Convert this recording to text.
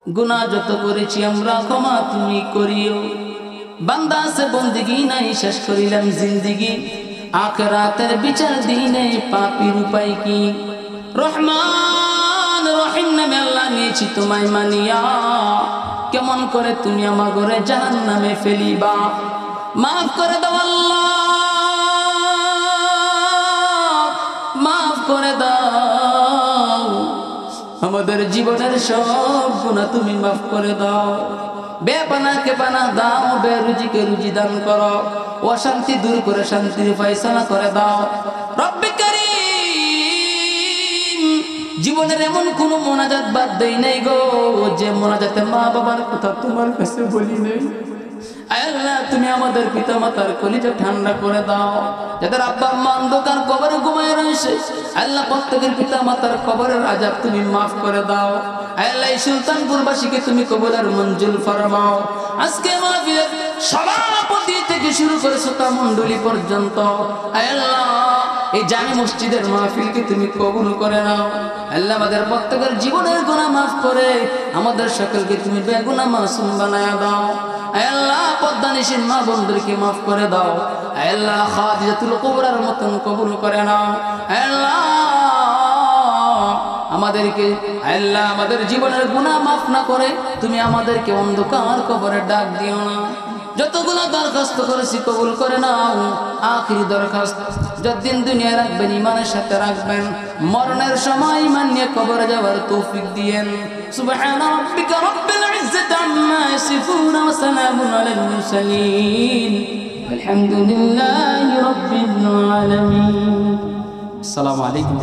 গুনাহ যত করেছি আমরা ক্ষমা তুমি করিও। বান্দা সে বন্দিগি নাই শেষ করিলাম জিন্দিগি, আখিরাতের বিচার দিনে পাপীর উপায় কি? রহমান রহিম নামে আল্লাহ নিয়েছি তোমায় মানিয়া, কেমন করে তুমি আমার ঘরে জাহান্নামে ফেলিবা? মাফ করে দাও আল্লাহ, মাফ করে দাও, আমাদের জীবনের সব গুনাহ তুমি মাফ করে দাও। বেপানাকে পানা দাও, বেরুজিকে রুজি দান করো, অশান্তি দূর করে শান্তির ফয়সালা করে দাও। রব্বে কারীম, জীবনের এমন কোন মোনাজাত বাদ দেই নাই গো যে মোনাজাতে মা বাবার কথা তোমার কাছে বলি নাই। আল্লাহ তুমি আমাদের পিতা মাতার কলিজা ঠান্ডা করে দাও, যাদের আব্বা আম্মা অন্ধকার কবরে ঘুমায় রয়েছে আল্লাহ প্রত্যেকের পিতা মাতার কবরের আযাব তুমি মাফ করে দাও। আল্লাহ সুলতানপুরবাসীকে তুমি কবুলের মঞ্জুর ফরমাও। আজকে মাহফিলের সভাপতি থেকে শুরু করে শ্রোতা মণ্ডলী পর্যন্ত আল্লাহ এই জামি মসজিদের মাহফিলকে তুমি কবুল করে নাও। আল্লাহ আমাদের প্রত্যেকের জীবনের গুনাহ মাফ করে আমাদের সকলকে তুমি বেগুনাহ মাসুম বানায়া দাও। আল্লাহ পদ্মানিসীন মা বন্ধুকে মাফ করে দাও। আল্লাহ খাদিজাতুল কুবরার মতন কবুল করে নাও। আল্লাহ আমাদেরকে আল্লাহ আমাদের জীবনের গুনাহ মাফ না করে তুমি আমাদেরকে অন্ধকার কবরে ডাক দিও না। যতগুলো দরখাস্ত করেছি কবুল করে নাও। আখিরি দরখাস্ত, যতদিন দুনিয়ায় রাখবেন ইমানের সাথে রাখবেন, মরণের সময় ইমান নিয়ে কবরে যাওয়ার তৌফিক দিয়েন। সুবহানা রাব্বিকা রাব্বিল ইজ্জাতি আম্মা ইয়াসিফুন ওয়া সালামুন আলাল মুরসালিন আলহামদুলিল্লাহি রাব্বিল আলামিন। আসসালামু আলাইকুম।